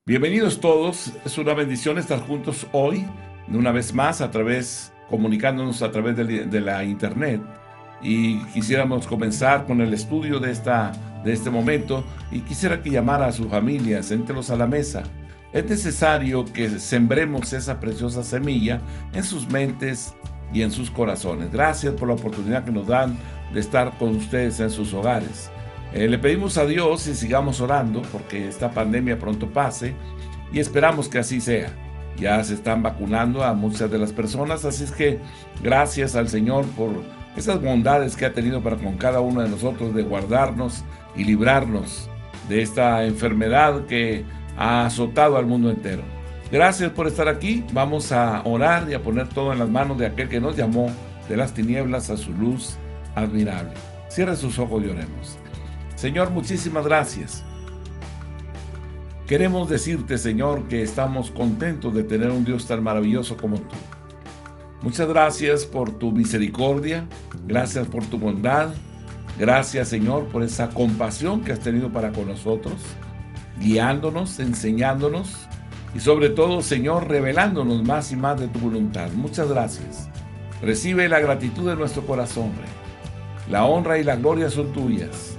Bienvenidos todos, es una bendición estar juntos hoy, una vez más, comunicándonos a través de la internet. Y quisiéramos comenzar con el estudio de este momento, y quisiera que llamara a sus familias, séntelos a la mesa. Es necesario que sembremos esa preciosa semilla en sus mentes y en sus corazones. Gracias por la oportunidad que nos dan de estar con ustedes en sus hogares. Le pedimos a Dios y sigamos orando porque esta pandemia pronto pase, y esperamos que así sea. Ya se están vacunando a muchas de las personas, así es que gracias al Señor por esas bondades que ha tenido para con cada uno de nosotros de guardarnos y librarnos de esta enfermedad que ha azotado al mundo entero. Gracias por estar aquí. Vamos a orar y a poner todo en las manos de aquel que nos llamó de las tinieblas a su luz admirable. Cierre sus ojos y oremos. Señor, muchísimas gracias. Queremos decirte, Señor, que estamos contentos de tener un Dios tan maravilloso como tú. Muchas gracias por tu misericordia, gracias por tu bondad, gracias, Señor, por esa compasión que has tenido para con nosotros, guiándonos, enseñándonos y sobre todo, Señor, revelándonos más y más de tu voluntad. Muchas gracias. Recibe la gratitud de nuestro corazón, Rey. La honra y la gloria son tuyas.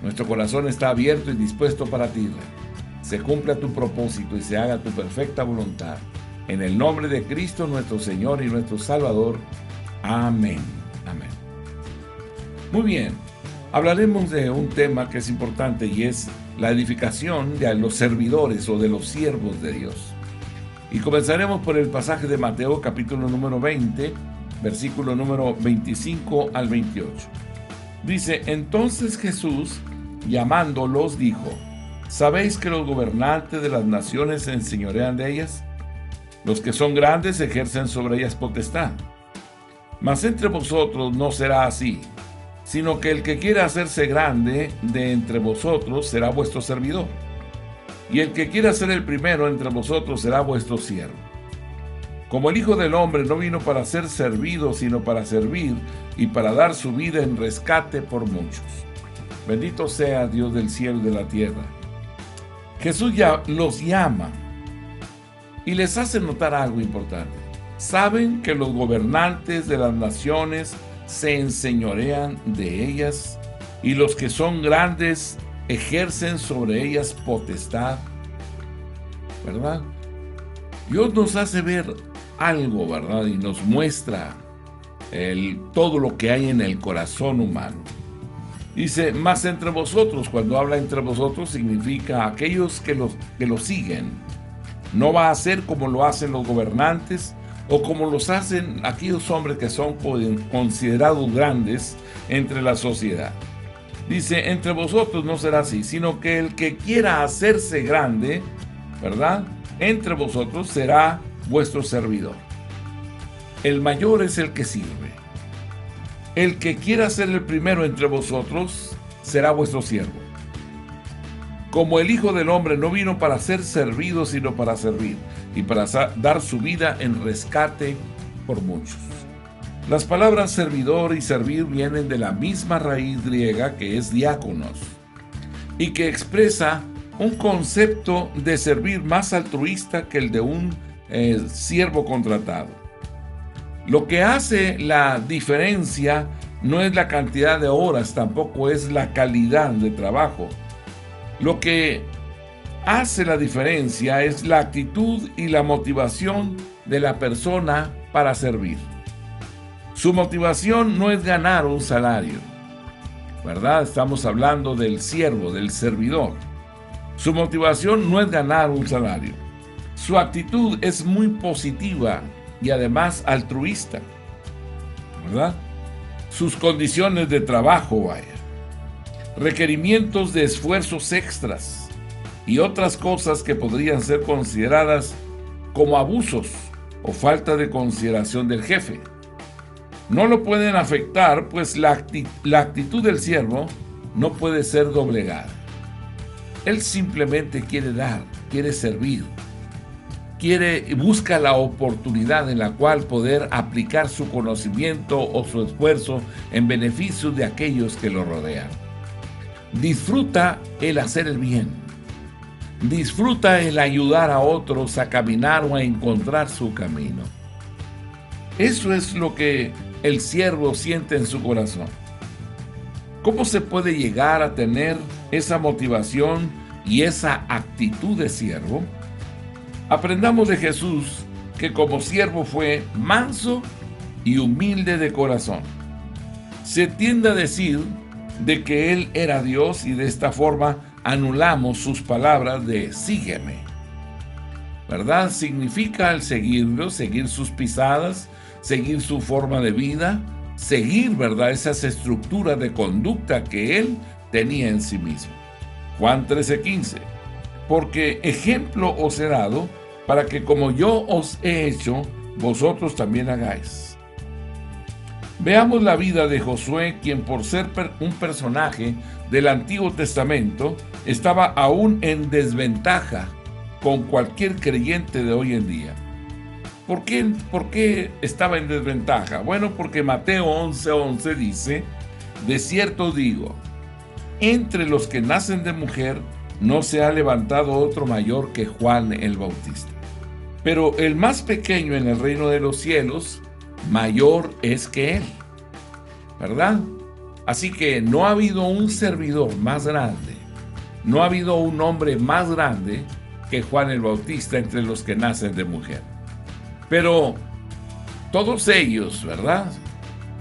Nuestro corazón está abierto y dispuesto para ti, Rey. Se cumpla tu propósito y se haga tu perfecta voluntad. En el nombre de Cristo, nuestro Señor y nuestro Salvador. Amén. Amén. Muy bien. Hablaremos de un tema que es importante y es la edificación de los servidores o de los siervos de Dios. Y comenzaremos por el pasaje de Mateo, capítulo número 20, versículo número 25 al 28. Dice: entonces Jesús, llamándolos, dijo: ¿sabéis que los gobernantes de las naciones se enseñorean de ellas? Los que son grandes ejercen sobre ellas potestad. Mas entre vosotros no será así, sino que el que quiera hacerse grande de entre vosotros será vuestro servidor. Y el que quiera ser el primero entre vosotros será vuestro siervo. Como el Hijo del Hombre no vino para ser servido, sino para servir y para dar su vida en rescate por muchos. Bendito sea Dios del cielo y de la tierra. Jesús ya los llama y les hace notar algo importante. Saben que los gobernantes de las naciones se enseñorean de ellas y los que son grandes ejercen sobre ellas potestad, ¿verdad? Dios nos hace ver algo, ¿verdad? Y nos muestra todo lo que hay en el corazón humano. Dice: más entre vosotros. Cuando habla entre vosotros significa aquellos que lo siguen. No va a ser como lo hacen los gobernantes o como los hacen aquellos hombres que son considerados grandes entre la sociedad. Dice: entre vosotros no será así, sino que el que quiera hacerse grande, ¿verdad?, entre vosotros será vuestro servidor. El mayor es el que sirve. El que quiera ser el primero entre vosotros será vuestro siervo. Como el Hijo del Hombre no vino para ser servido, sino para servir y para dar su vida en rescate por muchos. Las palabras servidor y servir vienen de la misma raíz griega, que es diáconos, y que expresa un concepto de servir más altruista que el de un siervo contratado. Lo que hace la diferencia no es la cantidad de horas, tampoco es la calidad de trabajo. Lo que hace la diferencia es la actitud y la motivación de la persona para servir. Su motivación no es ganar un salario, ¿verdad? Estamos hablando del siervo, del servidor. Su motivación no es ganar un salario. Su actitud es muy positiva y además altruista, ¿verdad? Sus condiciones de trabajo, requerimientos de esfuerzos extras y otras cosas que podrían ser consideradas como abusos o falta de consideración del jefe, no lo pueden afectar, pues la actitud del siervo no puede ser doblegada. Él simplemente quiere dar, quiere servir, busca la oportunidad en la cual poder aplicar su conocimiento o su esfuerzo en beneficio de aquellos que lo rodean. Disfruta el hacer el bien. disfruta el ayudar a otros a caminar o a encontrar su camino. Eso es lo que el siervo siente en su corazón. ¿Cómo se puede llegar a tener esa motivación y esa actitud de siervo? Aprendamos de Jesús que como siervo fue manso y humilde de corazón. Se tiende a decir de que Él era Dios y de esta forma anulamos sus palabras de sígueme. ¿Verdad? Significa el seguirlo, seguir sus pisadas, seguir su forma de vida, seguir, ¿verdad?, esas estructuras de conducta que Él tenía en sí mismo. Juan 13:15. Porque ejemplo os he dado para que como yo os he hecho, vosotros también hagáis. Veamos la vida de Josué, quien por ser un personaje del Antiguo Testamento, estaba aún en desventaja con cualquier creyente de hoy en día. ¿Por qué estaba en desventaja? Bueno, porque Mateo 11:11 dice, de cierto digo, entre los que nacen de mujer no se ha levantado otro mayor que Juan el Bautista. Pero el más pequeño en el reino de los cielos, mayor es que él, ¿verdad? Así que no ha habido un servidor más grande, no ha habido un hombre más grande que Juan el Bautista entre los que nacen de mujer. Pero todos ellos, ¿verdad?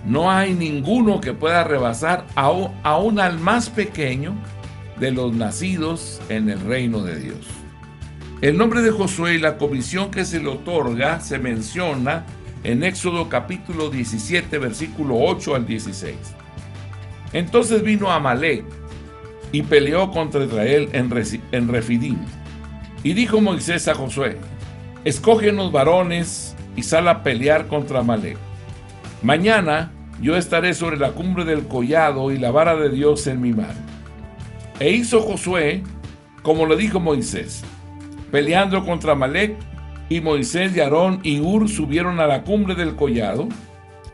No hay ninguno que pueda rebasar aún al más pequeño de los nacidos en el reino de Dios. El nombre de Josué y la comisión que se le otorga se menciona en Éxodo capítulo 17, versículo 8 al 16. Entonces vino Amalec y peleó contra Israel en Refidim. Y dijo Moisés a Josué, escógenos varones y sal a pelear contra Amalec. Mañana yo estaré sobre la cumbre del collado y la vara de Dios en mi mano. E hizo Josué como le dijo Moisés, peleando contra Amalec, y Moisés y Aarón y Hur subieron a la cumbre del collado,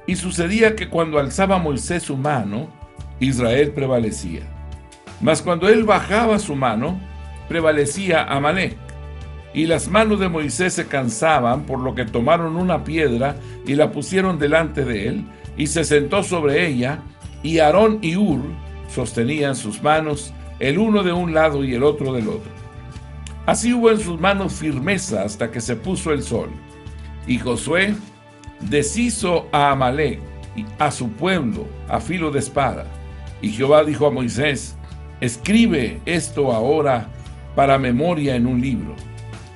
y sucedía que cuando alzaba Moisés su mano, Israel prevalecía. Mas cuando él bajaba su mano, prevalecía Amalec. Y las manos de Moisés se cansaban, por lo que tomaron una piedra y la pusieron delante de él, y se sentó sobre ella, y Aarón y Hur sostenían sus manos, el uno de un lado y el otro del otro. Así hubo en sus manos firmeza hasta que se puso el sol. Y Josué deshizo a Amalec, a su pueblo, a filo de espada. Y Jehová dijo a Moisés, escribe esto ahora para memoria en un libro.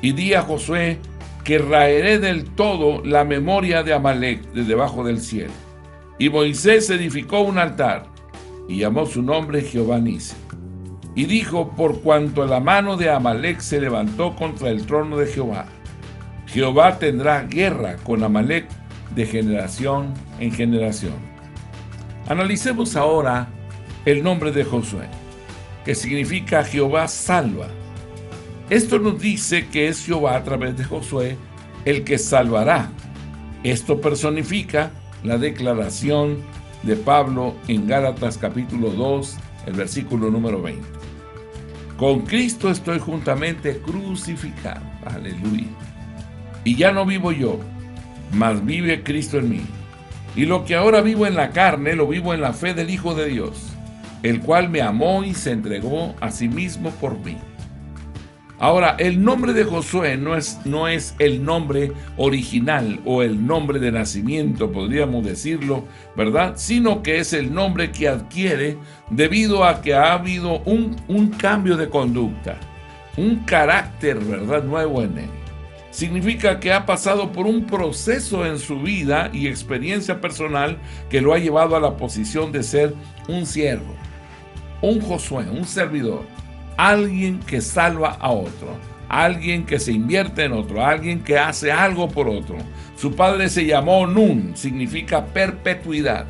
Y di a Josué que raeré del todo la memoria de Amalec de debajo del cielo. Y Moisés edificó un altar y llamó su nombre Jehová Nisi. Y dijo, por cuanto la mano de Amalec se levantó contra el trono de Jehová, Jehová tendrá guerra con Amalec de generación en generación. Analicemos ahora el nombre de Josué, que significa Jehová salva. Esto nos dice que es Jehová a través de Josué el que salvará. Esto personifica la declaración de Pablo en Gálatas capítulo 2, el versículo número 20. Con Cristo estoy juntamente crucificado. Aleluya. Y ya no vivo yo, mas vive Cristo en mí. Y lo que ahora vivo en la carne, lo vivo en la fe del Hijo de Dios, el cual me amó y se entregó a sí mismo por mí. Ahora, el nombre de Josué no es el nombre original o el nombre de nacimiento, podríamos decirlo, ¿verdad? Sino que es el nombre que adquiere debido a que ha habido un cambio de conducta, un carácter, ¿verdad?, nuevo en él. Significa que ha pasado por un proceso en su vida y experiencia personal que lo ha llevado a la posición de ser un siervo, un Josué, un servidor. Alguien que salva a otro, alguien que se invierte en otro, alguien que hace algo por otro. Su padre se llamó Nun, significa perpetuidad.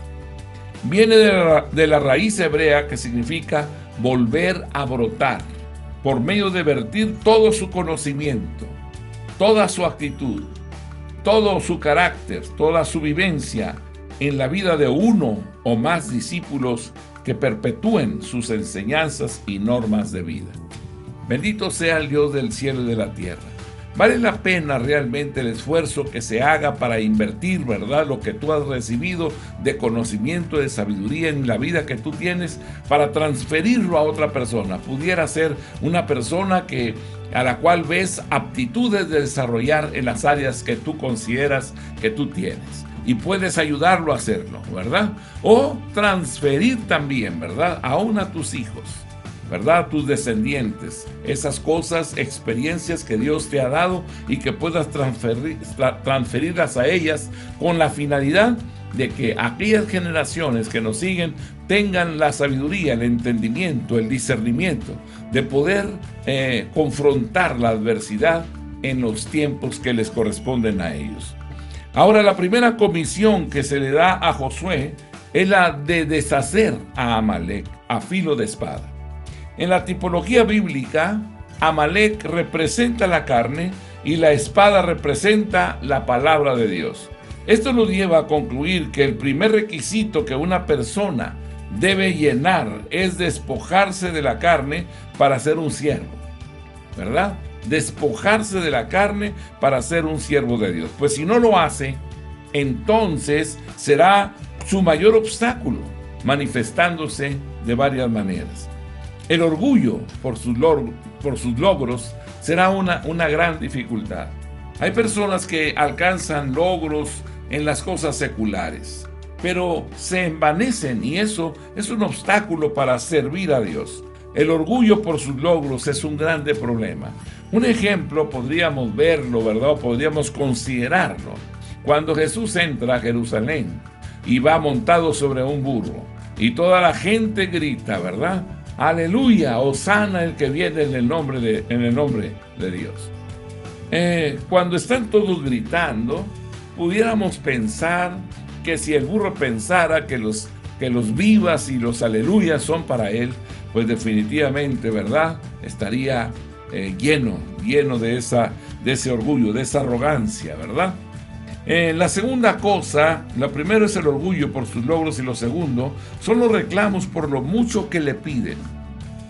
Viene de la raíz hebrea que significa volver a brotar, por medio de vertir todo su conocimiento, toda su actitud, todo su carácter, toda su vivencia en la vida de uno o más discípulos que perpetúen sus enseñanzas y normas de vida. Bendito sea el Dios del cielo y de la tierra. Vale la pena realmente el esfuerzo que se haga para invertir, ¿verdad?, lo que tú has recibido de conocimiento, de sabiduría en la vida que tú tienes, para transferirlo a otra persona. Pudiera ser una persona a la cual ves aptitudes de desarrollar en las áreas que tú consideras que tú tienes. Y puedes ayudarlo a hacerlo, ¿verdad? O transferir también, ¿verdad?, aún a tus hijos, ¿verdad?, tus descendientes, esas cosas, experiencias que Dios te ha dado y que puedas transferirlas a ellas con la finalidad de que aquellas generaciones que nos siguen tengan la sabiduría, el entendimiento, el discernimiento de poder confrontar la adversidad en los tiempos que les corresponden a ellos. Ahora, la primera comisión que se le da a Josué es la de deshacer a Amalek a filo de espada. En la tipología bíblica, Amalek representa la carne y la espada representa la palabra de Dios. Esto nos lleva a concluir que el primer requisito que una persona debe llenar es despojarse de la carne para ser un siervo, ¿verdad? Despojarse de la carne para ser un siervo de Dios. Pues si no lo hace, entonces será su mayor obstáculo, manifestándose de varias maneras. El orgullo por sus logros será una gran dificultad. Hay personas que alcanzan logros en las cosas seculares, pero se envanecen y eso es un obstáculo para servir a Dios. El orgullo por sus logros es un grande problema. Un ejemplo podríamos verlo, ¿verdad? O podríamos considerarlo. Cuando Jesús entra a Jerusalén y va montado sobre un burro y toda la gente grita, ¿verdad? Aleluya, hosana el que viene en el nombre de Dios. Cuando están todos gritando, pudiéramos pensar que si el burro pensara que los vivas y los aleluyas son para él, pues definitivamente, ¿verdad?, estaría lleno de ese orgullo, de esa arrogancia, ¿verdad? La segunda cosa, la primera es el orgullo por sus logros y lo segundo son los reclamos por lo mucho que le piden,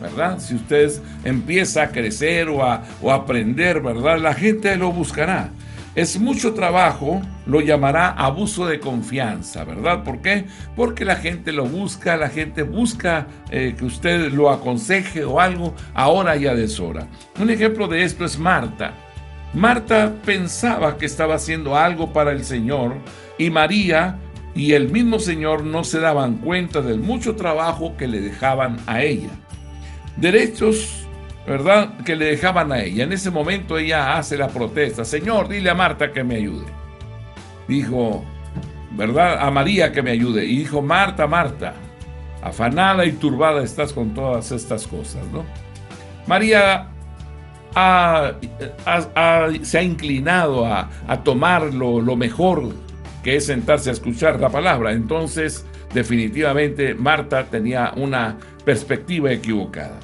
¿verdad? Si usted empieza a crecer o a aprender, ¿verdad?, la gente lo buscará. Es mucho trabajo, lo llamará abuso de confianza, ¿verdad? ¿Por qué? Porque la gente lo busca, la gente busca que usted lo aconseje o algo a hora y a deshora. Un ejemplo de esto es Marta. Marta pensaba que estaba haciendo algo para el Señor y María y el mismo Señor no se daban cuenta del mucho trabajo que le dejaban a ella. Derechos, ¿verdad?, que le dejaban a ella. En ese momento ella hace la protesta: Señor, dile a Marta que me ayude. Dijo, ¿verdad?, a María que me ayude. Y dijo: Marta, Marta, afanada y turbada estás con todas estas cosas, ¿no? María se ha inclinado a tomar lo mejor, que es sentarse a escuchar la palabra. Entonces, definitivamente, Marta tenía una perspectiva equivocada.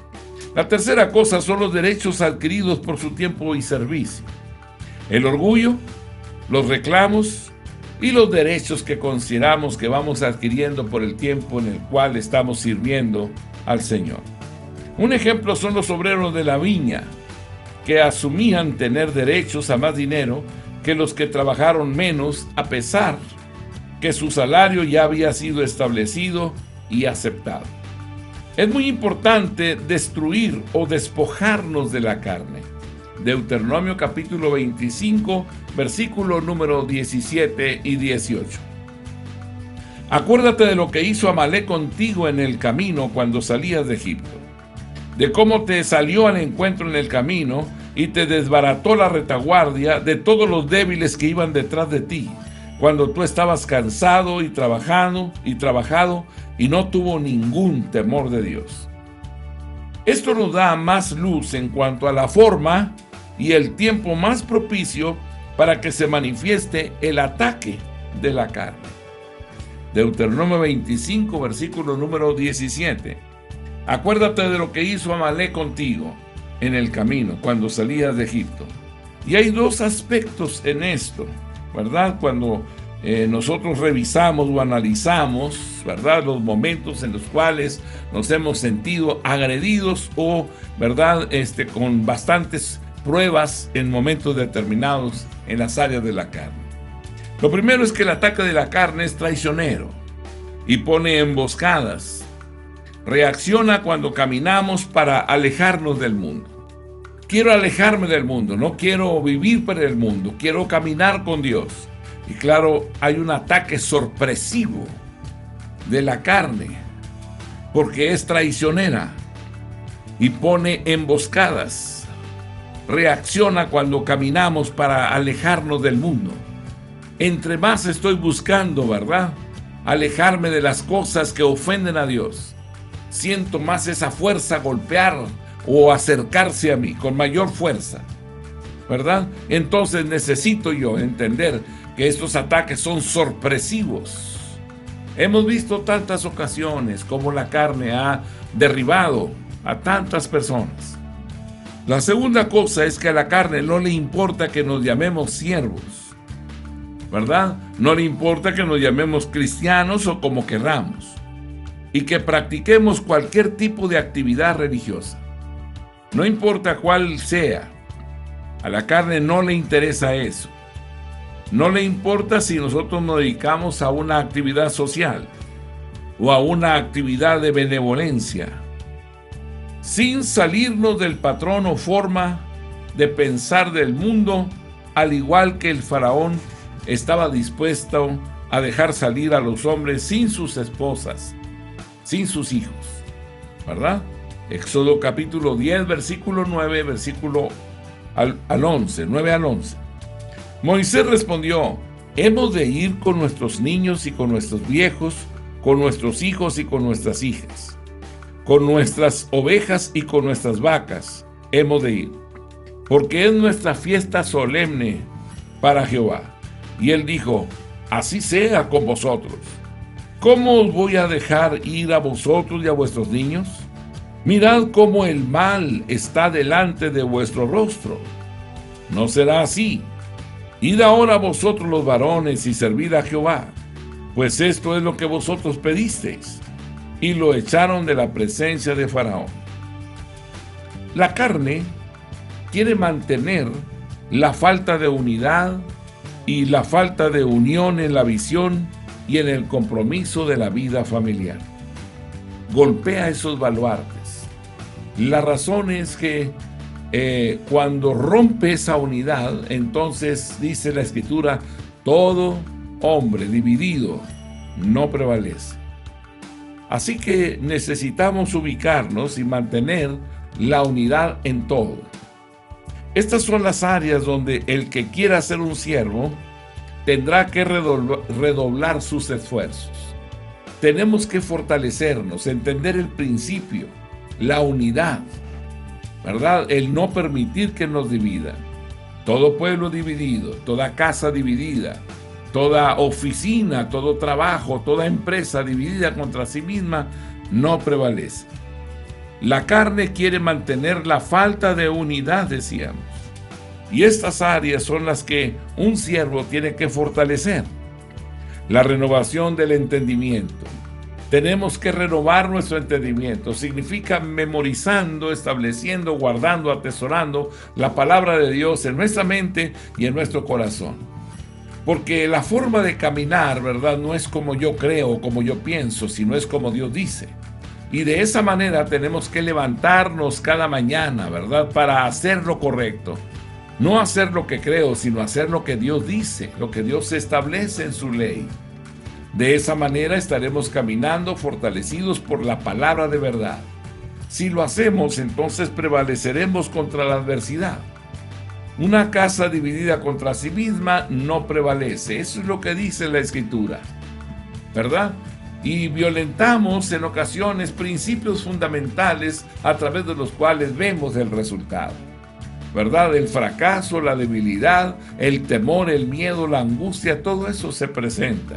La tercera cosa son los derechos adquiridos por su tiempo y servicio. El orgullo, los reclamos y los derechos que consideramos que vamos adquiriendo por el tiempo en el cual estamos sirviendo al Señor. Un ejemplo son los obreros de la viña, que asumían tener derechos a más dinero que los que trabajaron menos, a pesar que su salario ya había sido establecido y aceptado. Es muy importante destruir o despojarnos de la carne. Deuteronomio capítulo 25, versículo número 17 y 18. Acuérdate de lo que hizo Amalek contigo en el camino cuando salías de Egipto, de cómo te salió al encuentro en el camino y te desbarató la retaguardia de todos los débiles que iban detrás de ti, cuando tú estabas cansado y trabajado y no tuvo ningún temor de Dios. Esto nos da más luz en cuanto a la forma y el tiempo más propicio para que se manifieste el ataque de la carne. Deuteronomio 25, versículo número 17. Acuérdate de lo que hizo Amalek contigo en el camino cuando salías de Egipto. Y hay dos aspectos en esto, ¿verdad? Cuando nosotros revisamos o analizamos, ¿verdad?, los momentos en los cuales nos hemos sentido agredidos o, ¿verdad?, con bastantes pruebas en momentos determinados en las áreas de la carne. Lo primero es que el ataque de la carne es traicionero y pone emboscadas. Reacciona cuando caminamos para alejarnos del mundo. Quiero alejarme del mundo, no quiero vivir para el mundo, quiero caminar con Dios. Y claro, hay un ataque sorpresivo de la carne, porque es traicionera y pone emboscadas. Reacciona cuando caminamos para alejarnos del mundo. Entre más estoy buscando, ¿verdad?, alejarme de las cosas que ofenden a Dios, siento más esa fuerza golpear o acercarse a mí con mayor fuerza, ¿verdad? Entonces necesito yo entender que estos ataques son sorpresivos. Hemos visto tantas ocasiones como la carne ha derribado a tantas personas. La segunda cosa es que a la carne no le importa que nos llamemos siervos, ¿verdad? No le importa que nos llamemos cristianos o como querramos, y que practiquemos cualquier tipo de actividad religiosa. No importa cuál sea, a la carne no le interesa eso. No le importa si nosotros nos dedicamos a una actividad social o a una actividad de benevolencia, sin salirnos del patrón o forma de pensar del mundo, al igual que el faraón estaba dispuesto a dejar salir a los hombres sin sus esposas, sin sus hijos, ¿verdad? Éxodo capítulo 10, versículo 9, versículo al 11, 9 al 11. Moisés respondió: hemos de ir con nuestros niños y con nuestros viejos, con nuestros hijos y con nuestras hijas, con nuestras ovejas y con nuestras vacas, hemos de ir, porque es nuestra fiesta solemne para Jehová. Y él dijo: así sea con vosotros. ¿Cómo os voy a dejar ir a vosotros y a vuestros niños? Mirad cómo el mal está delante de vuestro rostro. No será así. Id ahora vosotros los varones y servid a Jehová, pues esto es lo que vosotros pedisteis. Y lo echaron de la presencia de Faraón. La carne quiere mantener la falta de unidad y la falta de unión en la visión y en el compromiso de la vida familiar. Golpea esos baluartes. La razón es que cuando rompe esa unidad, entonces dice la Escritura, todo hombre dividido no prevalece. Así que necesitamos ubicarnos y mantener la unidad en todo. Estas son las áreas donde el que quiera ser un siervo tendrá que redoblar sus esfuerzos. Tenemos que fortalecernos, entender el principio, la unidad, ¿verdad? El no permitir que nos divida. Todo pueblo dividido, toda casa dividida, toda oficina, todo trabajo, toda empresa dividida contra sí misma no prevalece. La carne quiere mantener la falta de unidad, decíamos. Y estas áreas son las que un siervo tiene que fortalecer. La renovación del entendimiento. Tenemos que renovar nuestro entendimiento. Significa memorizando, estableciendo, guardando, atesorando la palabra de Dios en nuestra mente y en nuestro corazón. Porque la forma de caminar, ¿verdad?, no es como yo creo, como yo pienso, sino es como Dios dice. Y de esa manera tenemos que levantarnos cada mañana, ¿verdad?, para hacer lo correcto. No hacer lo que creo, sino hacer lo que Dios dice, lo que Dios establece en su ley. De esa manera estaremos caminando fortalecidos por la palabra de verdad. Si lo hacemos, entonces prevaleceremos contra la adversidad. Una casa dividida contra sí misma no prevalece. Eso es lo que dice la Escritura, ¿verdad? Y violentamos en ocasiones principios fundamentales a través de los cuales vemos el resultado, ¿verdad? El fracaso, la debilidad, el temor, el miedo, la angustia, todo eso se presenta.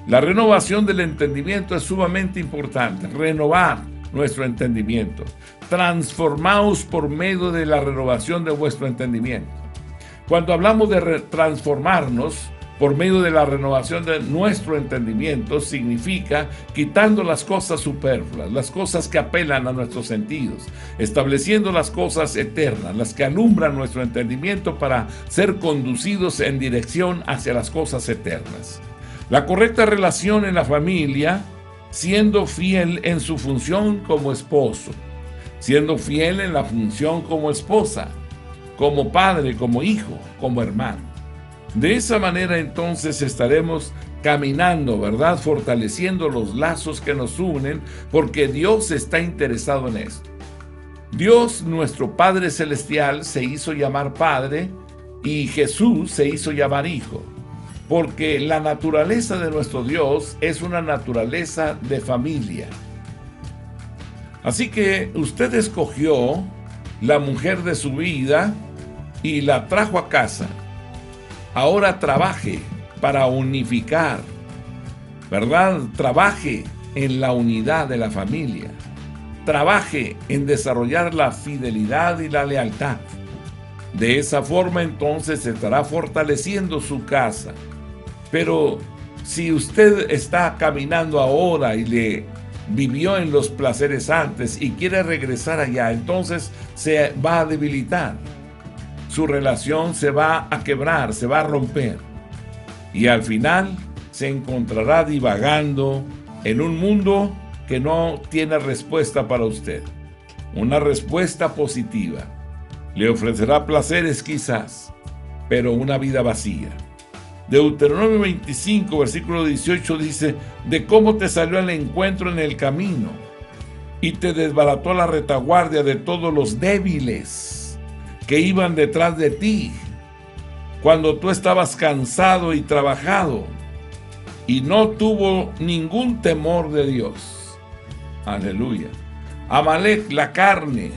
La renovación del entendimiento es sumamente importante. Renovar nuestro entendimiento. Transformaos por medio de la renovación de vuestro entendimiento. Cuando hablamos de transformarnos, por medio de la renovación de nuestro entendimiento significa quitando las cosas superfluas, las cosas que apelan a nuestros sentidos, estableciendo las cosas eternas, las que alumbran nuestro entendimiento para ser conducidos en dirección hacia las cosas eternas. La correcta relación en la familia, siendo fiel en su función como esposo, siendo fiel en la función como esposa, como padre, como hijo, como hermano. De esa manera entonces estaremos caminando, ¿verdad? Fortaleciendo los lazos que nos unen, porque Dios está interesado en esto. Dios, nuestro Padre Celestial, se hizo llamar Padre y Jesús se hizo llamar Hijo, porque la naturaleza de nuestro Dios es una naturaleza de familia. Así que usted escogió la mujer de su vida y la trajo a casa. Ahora trabaje para unificar, ¿verdad? Trabaje en la unidad de la familia. Trabaje en desarrollar la fidelidad y la lealtad. De esa forma entonces estará fortaleciendo su casa. Pero si usted está caminando ahora y le vivió en los placeres antes y quiere regresar allá, entonces se va a debilitar. Su relación se va a quebrar, se va a romper. Y al final se encontrará divagando en un mundo que no tiene respuesta para usted. Una respuesta positiva. Le ofrecerá placeres quizás, pero una vida vacía. Deuteronomio 25, versículo 18 dice: de cómo te salió al encuentro en el camino y te desbarató la retaguardia de todos los débiles que iban detrás de ti, cuando tú estabas cansado y trabajado, y no tuvo ningún temor de Dios. Aleluya. Amalek, la carne,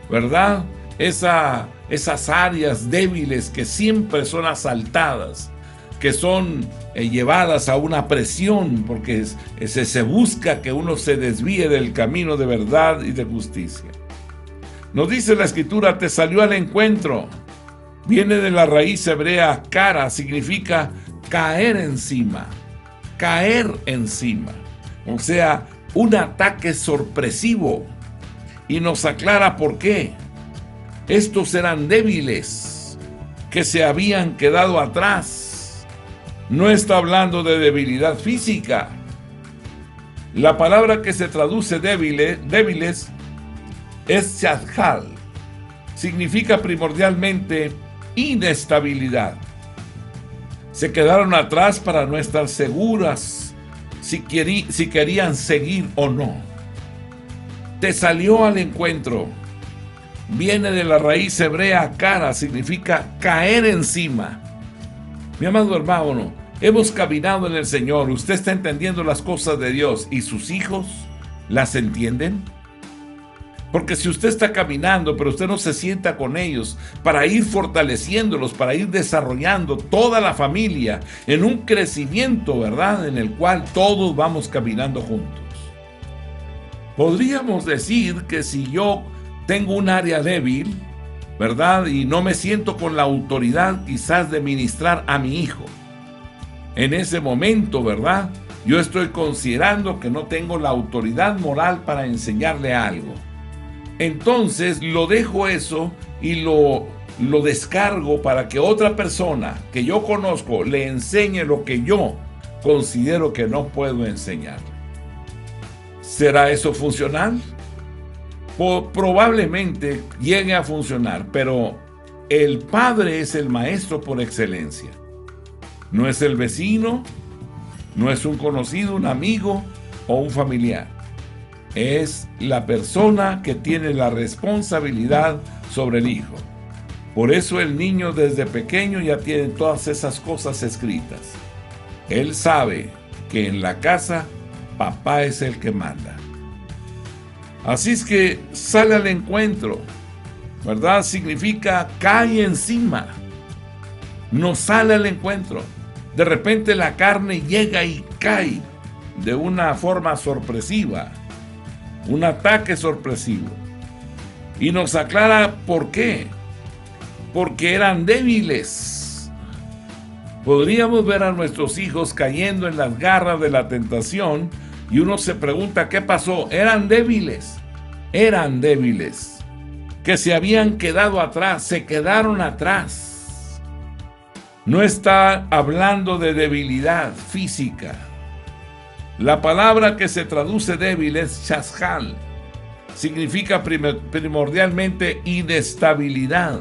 ¿verdad? Esas áreas débiles que siempre son asaltadas, que son llevadas a una presión, porque se busca que uno se desvíe del camino de verdad y de justicia. Nos dice la Escritura: te salió al encuentro. Viene de la raíz hebrea cara, significa caer encima, caer encima. O sea, un ataque sorpresivo. Y nos aclara por qué. Estos eran débiles que se habían quedado atrás. No está hablando de debilidad física. La palabra que se traduce débiles es shadhal. Significa primordialmente inestabilidad. Se quedaron atrás para no estar seguras si querían seguir o no. Te salió al encuentro. Viene de la raíz hebrea cara, significa caer encima. Mi amado hermano, hemos caminado en el Señor. ¿Usted está entendiendo las cosas de Dios y sus hijos las entienden? Porque si usted está caminando, pero usted no se sienta con ellos para ir fortaleciéndolos, para ir desarrollando toda la familia en un crecimiento, ¿verdad?, en el cual todos vamos caminando juntos. Podríamos decir que si yo tengo un área débil, ¿verdad?, y no me siento con la autoridad quizás de ministrar a mi hijo, en ese momento, ¿verdad?, yo estoy considerando que no tengo la autoridad moral para enseñarle algo. Entonces lo dejo eso y lo descargo para que otra persona que yo conozco le enseñe lo que yo considero que no puedo enseñar. ¿Será eso funcional? Probablemente llegue a funcionar, pero el padre es el maestro por excelencia. No es el vecino, no es un conocido, un amigo o un familiar. Es la persona que tiene la responsabilidad sobre el hijo. Por eso el niño desde pequeño ya tiene todas esas cosas escritas. Él sabe que en la casa papá es el que manda. Así es que sale al encuentro, ¿verdad? Significa cae encima. No sale al encuentro. De repente la carne llega y cae de una forma sorpresiva. Un ataque sorpresivo. Y nos aclara por qué. Porque eran débiles. Podríamos ver a nuestros hijos cayendo en las garras de la tentación y uno se pregunta qué pasó. Eran débiles, que se habían quedado atrás, se quedaron atrás. No está hablando de debilidad física. La palabra que se traduce débil es shashal. Significa primordialmente inestabilidad.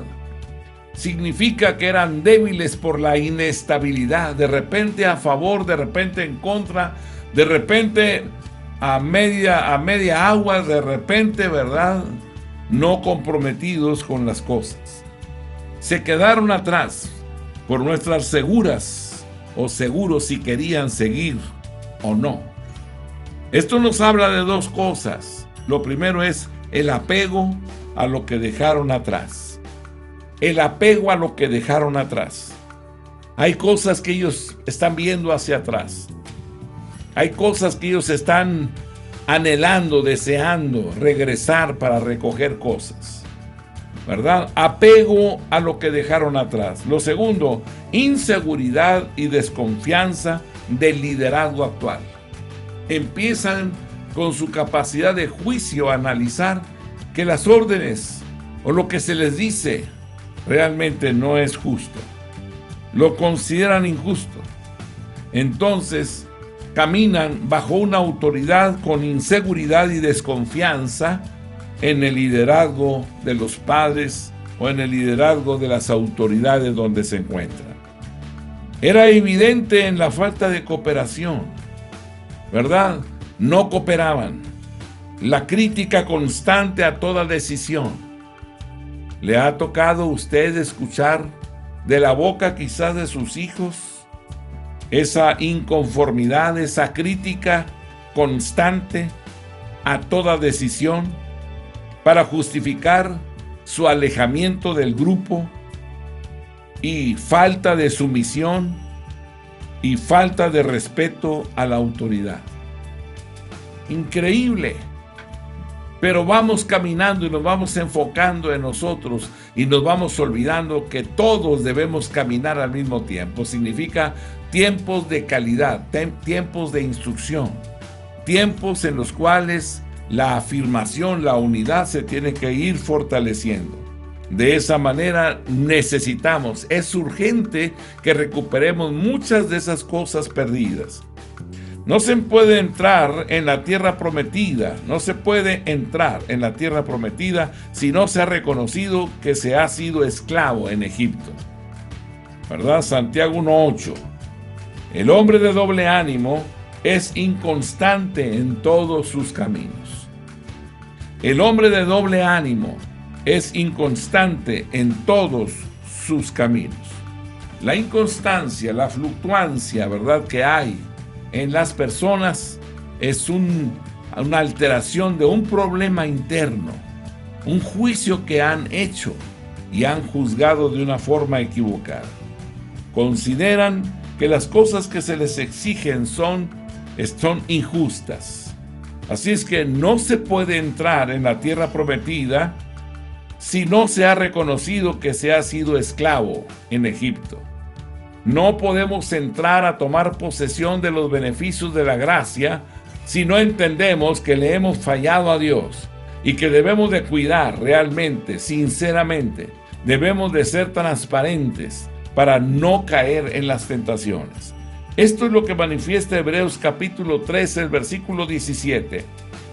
Significa que eran débiles por la inestabilidad, de repente a favor, de repente en contra, de repente a media agua, de repente, ¿verdad? No comprometidos con las cosas. Se quedaron atrás por nuestras seguras o seguros si querían seguir o no. Esto nos habla de dos cosas. Lo primero es el apego a lo que dejaron atrás. El apego a lo que dejaron atrás. Hay cosas que ellos están viendo hacia atrás. Hay cosas que ellos están anhelando, deseando regresar para recoger cosas, ¿verdad? Apego a lo que dejaron atrás. Lo segundo, inseguridad y desconfianza del liderazgo actual. Empiezan con su capacidad de juicio a analizar que las órdenes o lo que se les dice realmente no es justo. Lo consideran injusto. Entonces caminan bajo una autoridad con inseguridad y desconfianza en el liderazgo de los padres o en el liderazgo de las autoridades donde se encuentran. Era evidente en la falta de cooperación, ¿verdad? No cooperaban. La crítica constante a toda decisión. ¿Le ha tocado a usted escuchar de la boca quizás de sus hijos esa inconformidad, esa crítica constante a toda decisión para justificar su alejamiento del grupo y falta de sumisión y falta de respeto a la autoridad? Increíble. Pero vamos caminando y nos vamos enfocando en nosotros y nos vamos olvidando que todos debemos caminar al mismo tiempo. Significa tiempos de calidad, tiempos de instrucción, tiempos en los cuales la afirmación, la unidad se tiene que ir fortaleciendo. De esa manera necesitamos, es urgente que recuperemos muchas de esas cosas perdidas. No se puede entrar en la tierra prometida, si no se ha reconocido que se ha sido esclavo en Egipto. ¿Verdad? Santiago 1:8. El hombre de doble ánimo es inconstante en todos sus caminos. El hombre de doble ánimo es inconstante en todos sus caminos. La inconstancia, la fluctuancia, ¿verdad?, que hay en las personas es una alteración de un problema interno, un juicio que han hecho y han juzgado de una forma equivocada. Consideran que las cosas que se les exigen son injustas. Así es que no se puede entrar en la tierra prometida si no se ha reconocido que se ha sido esclavo en Egipto. No podemos entrar a tomar posesión de los beneficios de la gracia si no entendemos que le hemos fallado a Dios y que debemos de cuidar realmente, sinceramente. Debemos de ser transparentes para no caer en las tentaciones. Esto es lo que manifiesta Hebreos capítulo 13, el versículo 17.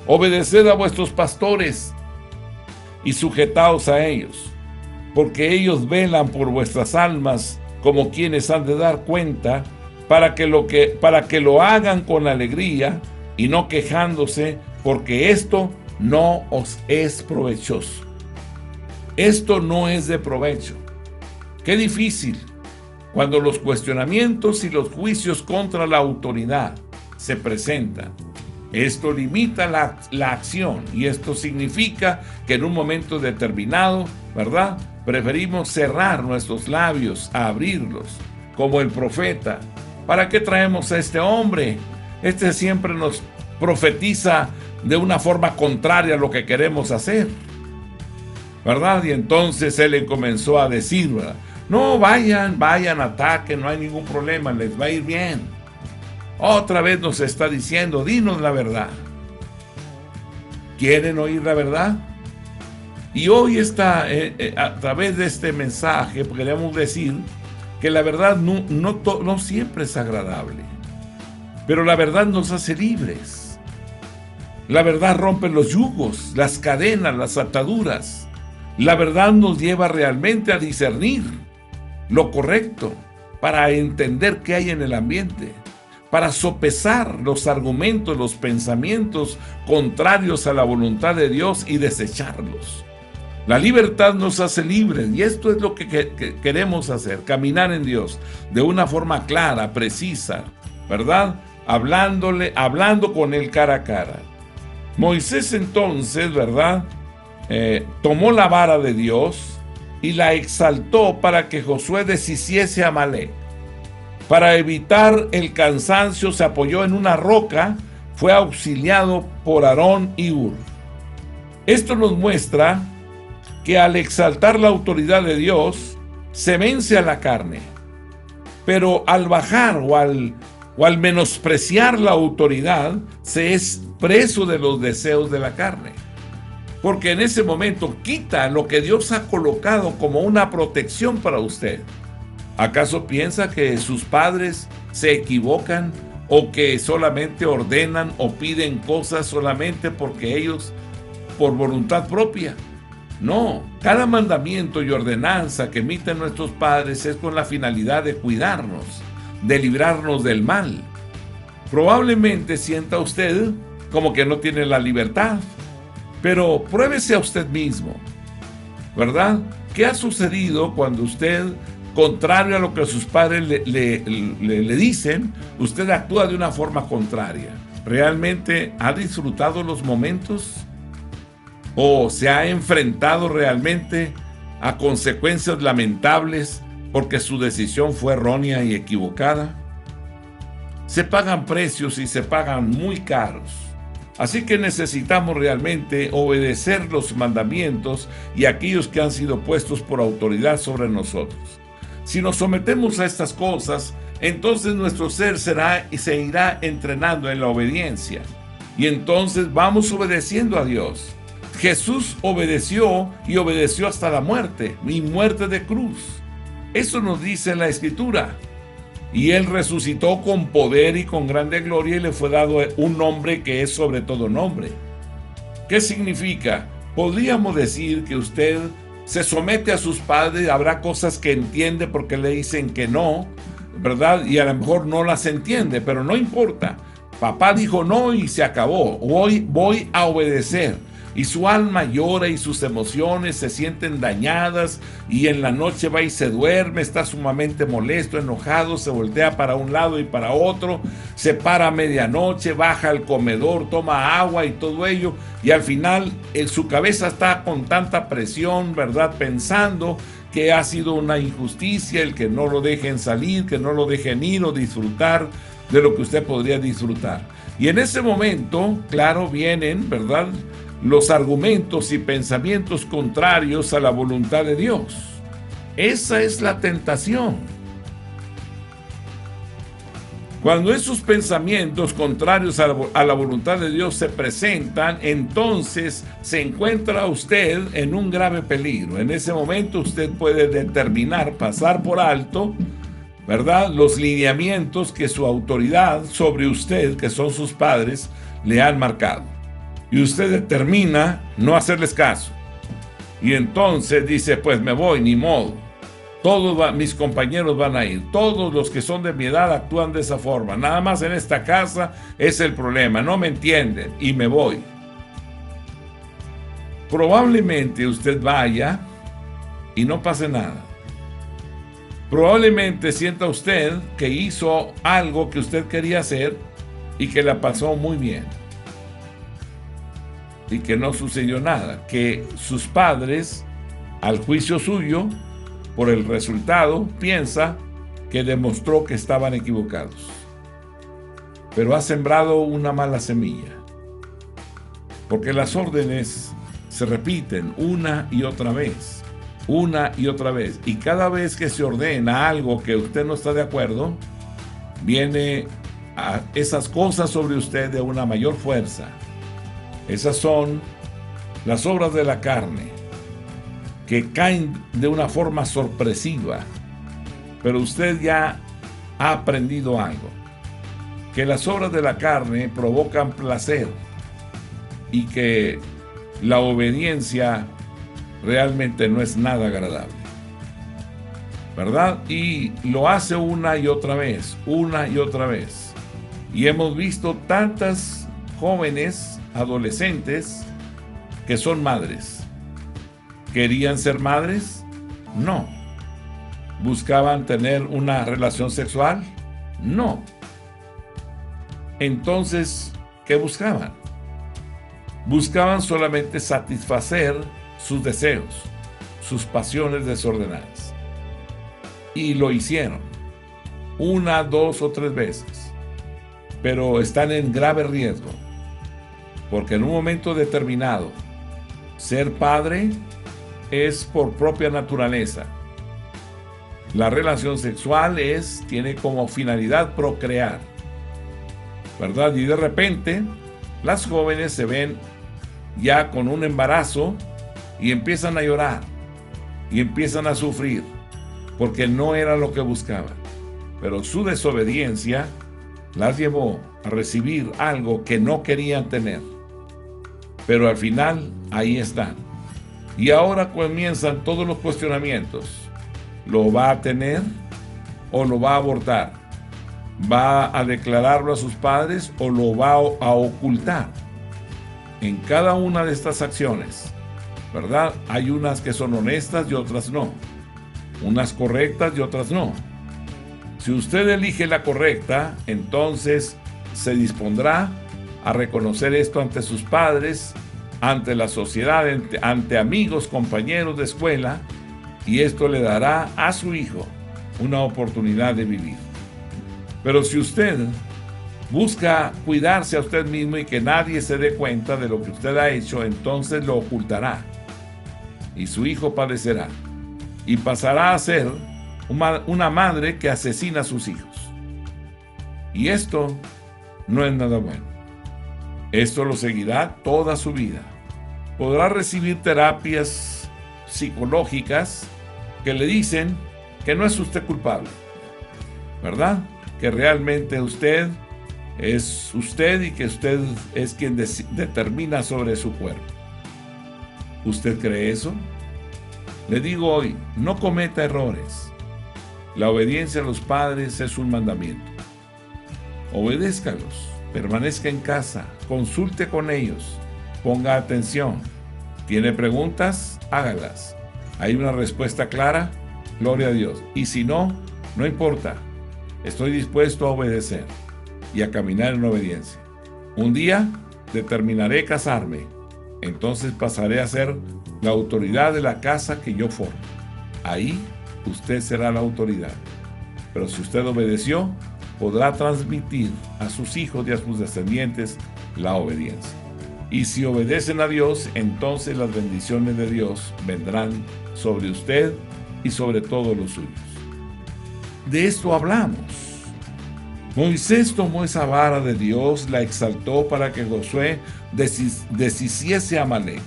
Obedeced a vuestros pastores y sujetaos a ellos, porque ellos velan por vuestras almas como quienes han de dar cuenta, para que lo hagan con alegría y no quejándose, porque esto no os es provechoso. Esto no es de provecho. Qué difícil cuando los cuestionamientos y los juicios contra la autoridad se presentan. Esto limita la acción y esto significa que en un momento determinado, ¿verdad?, preferimos cerrar nuestros labios a abrirlos, como el profeta. ¿Para qué traemos a este hombre? Este siempre nos profetiza de una forma contraria a lo que queremos hacer, ¿verdad? Y entonces él le comenzó a decir, ¿verdad?, No, vayan, ataquen, no hay ningún problema, les va a ir bien. Otra vez nos está diciendo, dinos la verdad. ¿Quieren oír la verdad? Y hoy a través de este mensaje queremos decir que la verdad no siempre es agradable, pero la verdad nos hace libres. La verdad rompe los yugos, las cadenas, las ataduras. La verdad nos lleva realmente a discernir lo correcto, para entender qué hay en el ambiente, para sopesar los argumentos, los pensamientos contrarios a la voluntad de Dios y desecharlos. La libertad nos hace libres y esto es lo que queremos hacer, caminar en Dios de una forma clara, precisa, ¿verdad? Hablando con Él cara a cara. Moisés entonces, ¿verdad? Tomó la vara de Dios y la exaltó para que Josué deshiciese a Amalek. Para evitar el cansancio se apoyó en una roca, fue auxiliado por Aarón y Hur. Esto nos muestra que al exaltar la autoridad de Dios se vence a la carne, pero al bajar o al menospreciar la autoridad se es preso de los deseos de la carne, porque en ese momento quita lo que Dios ha colocado como una protección para usted. ¿Acaso piensa que sus padres se equivocan o que solamente ordenan o piden cosas solamente porque ellos por voluntad propia? No, cada mandamiento y ordenanza que emiten nuestros padres es con la finalidad de cuidarnos, de librarnos del mal. Probablemente sienta usted como que no tiene la libertad, pero pruébese a usted mismo, ¿verdad? ¿Qué ha sucedido cuando usted, contrario a lo que sus padres le dicen, usted actúa de una forma contraria? ¿Realmente ha disfrutado los momentos? ¿O se ha enfrentado realmente a consecuencias lamentables porque su decisión fue errónea y equivocada? Se pagan precios y se pagan muy caros. Así que necesitamos realmente obedecer los mandamientos y aquellos que han sido puestos por autoridad sobre nosotros. Si nos sometemos a estas cosas, entonces nuestro ser se irá entrenando en la obediencia. Y entonces vamos obedeciendo a Dios. Jesús obedeció y obedeció hasta la muerte, y muerte de cruz. Eso nos dice la Escritura. Y Él resucitó con poder y con grande gloria y le fue dado un nombre que es sobre todo nombre. ¿Qué significa? Podríamos decir que usted se somete a sus padres, habrá cosas que entiende porque le dicen que no, ¿verdad? Y a lo mejor no las entiende, pero no importa. Papá dijo no y se acabó. Hoy voy a obedecer. Y su alma llora y sus emociones se sienten dañadas y en la noche va y se duerme, está sumamente molesto, enojado, se voltea para un lado y para otro, se para a medianoche, baja al comedor, toma agua y todo ello, y al final su cabeza está con tanta presión, ¿verdad? Pensando que ha sido una injusticia el que no lo dejen salir, que no lo dejen ir o disfrutar de lo que usted podría disfrutar. Y en ese momento, claro, vienen, ¿verdad?, los argumentos y pensamientos contrarios a la voluntad de Dios. Esa es la tentación. Cuando esos pensamientos contrarios a la voluntad de Dios se presentan, entonces se encuentra usted en un grave peligro. En ese momento usted puede determinar, pasar por alto, ¿verdad?, los lineamientos que su autoridad sobre usted, que son sus padres, le han marcado. Y usted determina no hacerles caso. Y entonces dice, pues me voy, ni modo. Todos mis compañeros van a ir. Todos los que son de mi edad actúan de esa forma. Nada más en esta casa es el problema. No me entienden y me voy. Probablemente usted vaya y no pase nada. Probablemente sienta usted que hizo algo que usted quería hacer y que la pasó muy bien. Y que no sucedió nada, que sus padres, al juicio suyo, por el resultado, piensa que demostró que estaban equivocados. Pero ha sembrado una mala semilla, porque las órdenes se repiten una y otra vez. una y otra vez. Y cada vez que se ordena algo que usted no está de acuerdo, viene a esas cosas sobre usted de una mayor fuerza. Esas son las obras de la carne, que caen de una forma sorpresiva. Pero usted ya ha aprendido algo, que las obras de la carne provocan placer y que la obediencia realmente no es nada agradable, ¿verdad? Y lo hace una y otra vez, una y otra vez. Y hemos visto tantas jóvenes, adolescentes, que son madres. ¿Querían ser madres? No. ¿Buscaban tener una relación sexual? No. Entonces, ¿qué buscaban? Buscaban solamente satisfacer sus deseos, sus pasiones desordenadas. Y lo hicieron una, dos o tres veces. Pero están en grave riesgo, porque en un momento determinado, ser padre es por propia naturaleza. La relación sexual tiene como finalidad procrear, ¿verdad? Y de repente, las jóvenes se ven ya con un embarazo y empiezan a llorar y empiezan a sufrir porque no era lo que buscaban. Pero su desobediencia las llevó a recibir algo que no querían tener. Pero al final, ahí están. Y ahora comienzan todos los cuestionamientos. ¿Lo va a tener o lo va a abortar? ¿Va a declararlo a sus padres o lo va a ocultar? En cada una de estas acciones, ¿verdad? Hay unas que son honestas y otras no. Unas correctas y otras no. Si usted elige la correcta, entonces se dispondrá a reconocer esto ante sus padres, ante la sociedad, ante amigos, compañeros de escuela, y esto le dará a su hijo una oportunidad de vivir. Pero si usted busca cuidarse a usted mismo y que nadie se dé cuenta de lo que usted ha hecho, entonces lo ocultará. Y su hijo padecerá. Y pasará a ser una madre que asesina a sus hijos. Y esto no es nada bueno. Esto lo seguirá toda su vida. Podrá recibir terapias psicológicas que le dicen que no es usted culpable, ¿verdad? Que realmente usted es usted y que usted es quien determina sobre su cuerpo. ¿Usted cree eso? Le digo hoy, no cometa errores. La obediencia a los padres es un mandamiento. Obedézcalos, permanezca en casa, consulte con ellos, ponga atención. ¿Tiene preguntas? Hágalas. ¿Hay una respuesta clara? Gloria a Dios. Y si no, no importa. Estoy dispuesto a obedecer y a caminar en obediencia. Un día determinaré casarme. Entonces pasaré a ser la autoridad de la casa que yo formo. Ahí usted será la autoridad. Pero si usted obedeció, podrá transmitir a sus hijos y a sus descendientes la obediencia. Y si obedecen a Dios, entonces las bendiciones de Dios vendrán sobre usted y sobre todos los suyos. De esto hablamos. Moisés tomó esa vara de Dios, la exaltó para que Josué deshiciese a Amalek.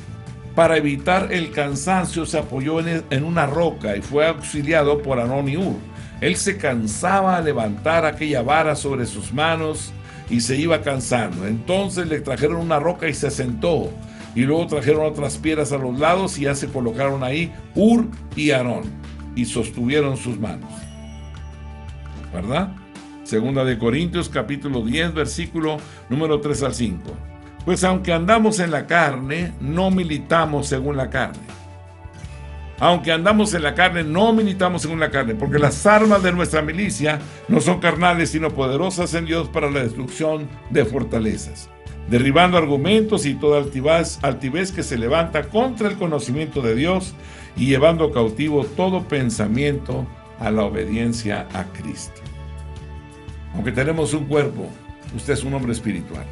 Para evitar el cansancio se apoyó en una roca y fue auxiliado por Aarón y Hur. Él se cansaba a levantar aquella vara sobre sus manos y se iba cansando. Entonces le trajeron una roca y se sentó. Y luego trajeron otras piedras a los lados y ya se colocaron ahí Hur y Aarón y sostuvieron sus manos. ¿Verdad? Segunda de Corintios capítulo 10 versículo número 3 al 5. Pues aunque andamos en la carne, no militamos según la carne. Aunque andamos en la carne, no militamos según la carne, porque las armas de nuestra milicia no son carnales, sino poderosas en Dios para la destrucción de fortalezas, derribando argumentos y toda altivez que se levanta contra el conocimiento de Dios y llevando cautivo todo pensamiento a la obediencia a Cristo. Aunque tenemos un cuerpo, usted es un hombre espiritual.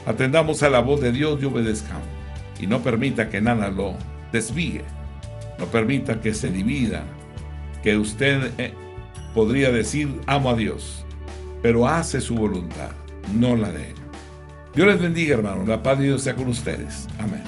Atendamos a la voz de Dios y obedezcamos, y no permita que nada lo desvíe No permita que se divida, que usted podría decir, amo a Dios, pero hace su voluntad, no la de Él. Dios les bendiga, hermanos. La paz de Dios sea con ustedes. Amén.